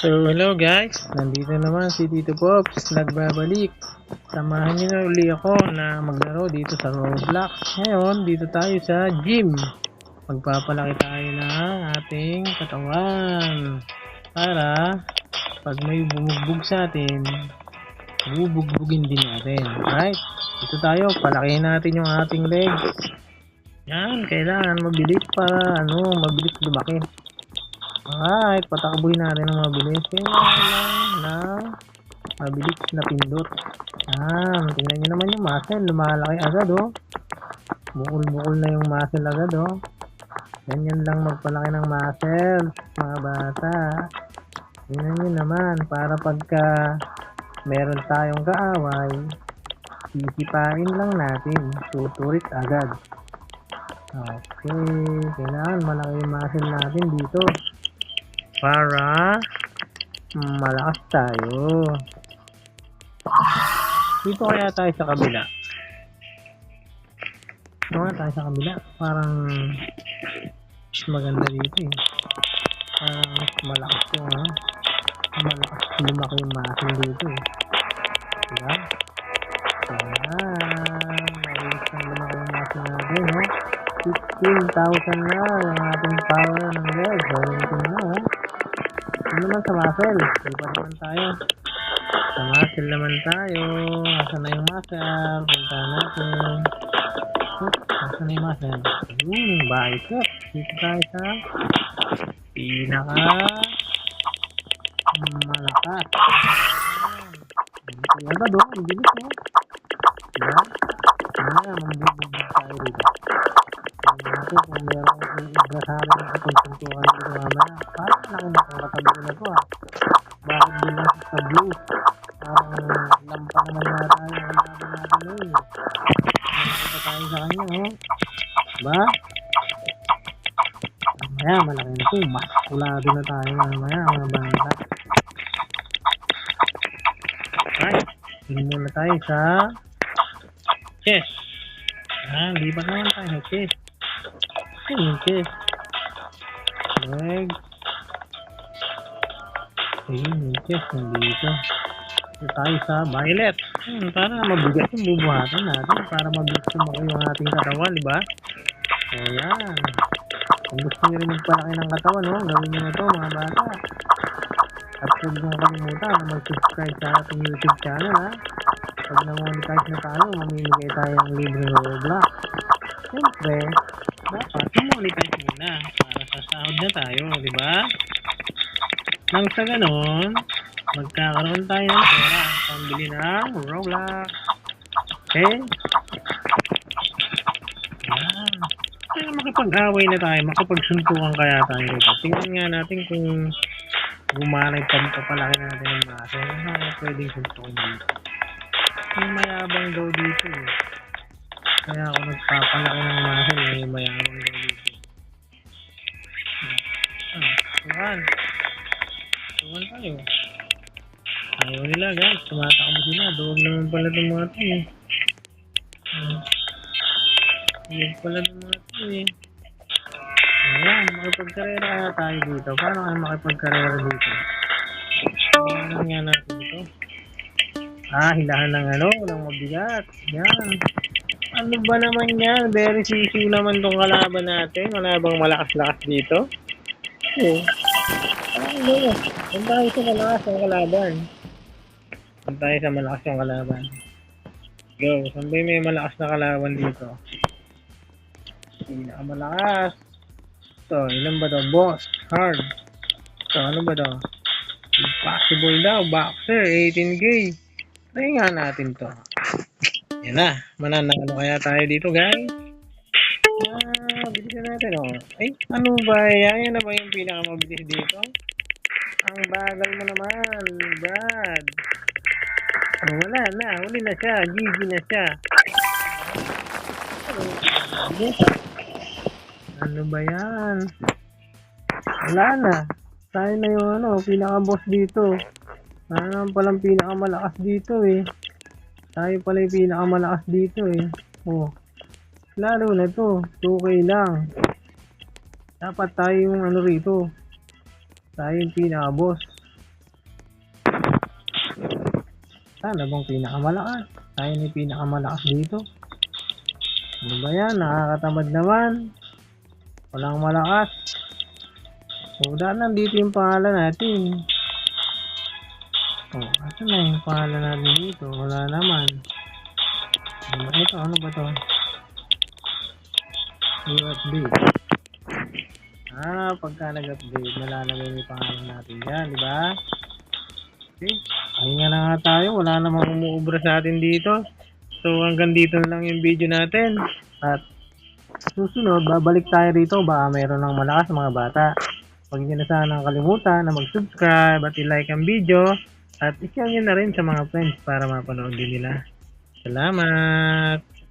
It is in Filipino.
So hello guys, nandito naman si Tito Pops, nagbabalik. Samahan niyo na uli ako na maglaro dito sa Roblox. Ngayon, dito tayo sa gym. Magpapalaki tayo ng ating katawan para pag may bumugbog sa atin, bubugbugin din natin. Right? Dito tayo, palakihin natin yung ating legs. Yan, kailangan mabilis para mabilis lumaki. Alright, patakbuhin natin ng mabilis. Kailangan ng mabilis na pindot. Tingnan nyo naman yung muscle. Lumalaki agad, oh. Bukol-bukol na yung muscle agad, oh. Ganyan lang magpalaki ng muscle, mga bata. Tingnan nyo naman, para pagka meron tayong kaaway, sisipain lang natin. Tuturit agad. Okay, kailangan malaki yung muscle natin dito para malakas tayo. Dito kaya tayo sa kabila. Parang mas maganda dito eh. Parang mas malakas yung malakas lumaki yung muscle dito eh. Diba? Mabilis na lumaki yung muscle natin, no? 15,000 na yung ating power ng legs. Gawin na, oh. Ano naman sa muscle? Iba naman tayo. Sa muscle naman tayo. Asan na yung muscle? Punta natin. Asan na yung muscle? Bicep. Dito tayo sa pinaka malakas. Dito agad, oh. Ang bilis, oh. Diba? Mambubog tayo dito. Natin kung meron ibrasarin na pagsuntukan dito mamaya. Parang laki na kung katabi na to, ah. Bakit bilang sa blue? Parang lampa naman na tayo ang laban natin ngayon. Nakita tayo sa kanya, oh. Diba? Mamaya malaki na to. Maskulado na tayo mamaya, mga bata. Right. Tingin muna tayo sa chest. Lipat naman tayo sa chest. Yung chest. Legs. Yung chest nandito. Dito tayo sa violet. Para mabigat yung bubuhatan natin. Para mabilis lumaki yung ating katawan, diba? So yan. Kung gusto nyo rin magpalaki ng katawan, no? Gawin nyo na to, mga bata. At huwag nyo kalimutan na mag-subscribe sa ating YouTube channel, ha? Pag na-monetize na tayo, mamimigay tayo ng libreng Roblox. Siyempre, dapat monetize muna para sa sahod na tayo, di ba? Nang sa ganon, magkakaroon tayo ng pera pambili ng Roblox. Okay? Yan. Kaya makipag-away na tayo, makipagsuntukan kaya tayo dito. Tingnan nga natin kung gumanay pagpapalaki natin ng base. Pwedeng suntukin dito. May mayabang daw dito eh. Kaya ako nagpapalaki ng muscle, may mayabang daw dito. Tuwan tayo. Ayaw nila guys, tumatakbo sila. Duwag naman pala itong mga ito eh. Duwag pala itong mga ito eh. Ayan, makipagkarera kaya tayo dito. Paano kayo makipagkarera dito? Ano nga natin dito? Hilahan ng ng mabigat. Yan. Ano ba naman yan? Very sisiw naman tong kalaban natin. Wala bang malakas-lakas dito? Saan tayo sa malakas yung kalaban? Saan tayo sa malakas yung kalaban? Go. Saan ba may malakas na kalaban dito? Pinakamalakas. So, ilan ba to? Boss. Hard. So, ano ba to? Impossible daw. Boxer. 18K. Try nga natin to. Yan na. Mananalo kaya tayo dito, guys. Bilisan natin, oh. Ay, ano ba? Yan na ba yung pinakamabilis dito? Ang bagal mo naman, Brad. Wala na. Huli na siya. GG na siya. Ano ba yan? Wala na. Tayo na yung pinaka-boss dito. Naman palang pinakamalakas dito eh. Tayo pala yung pinakamalakas dito eh. Oh. Lalo na to. 2K lang. Dapat tayo yung rito. Tayo yung pinaka-boss. Sana bang pinakamalakas? Tayo na yung pinakamalakas dito. Ano ba yan? Nakakatamad naman. Walang malakas. So, nandito yung pangalan natin. Oh, asan na yung pangalan natin dito? Wala naman. Ano ba ito? Ano ba to? USB. Pagka nag-update, nalalagay yung pangalan natin dyan, di ba? Okay. Pahinga na nga tayo. Wala namang umuubra sa atin dito. So, hanggang dito na lang yung video natin. At susunod, babalik tayo rito. Baka mayroon ng malakas mga bata. Huwag nyo na sanang kalimutan na mag-subscribe at i-like ang video. At i-share nyo na rin sa mga friends para mapanood din nila. Salamat!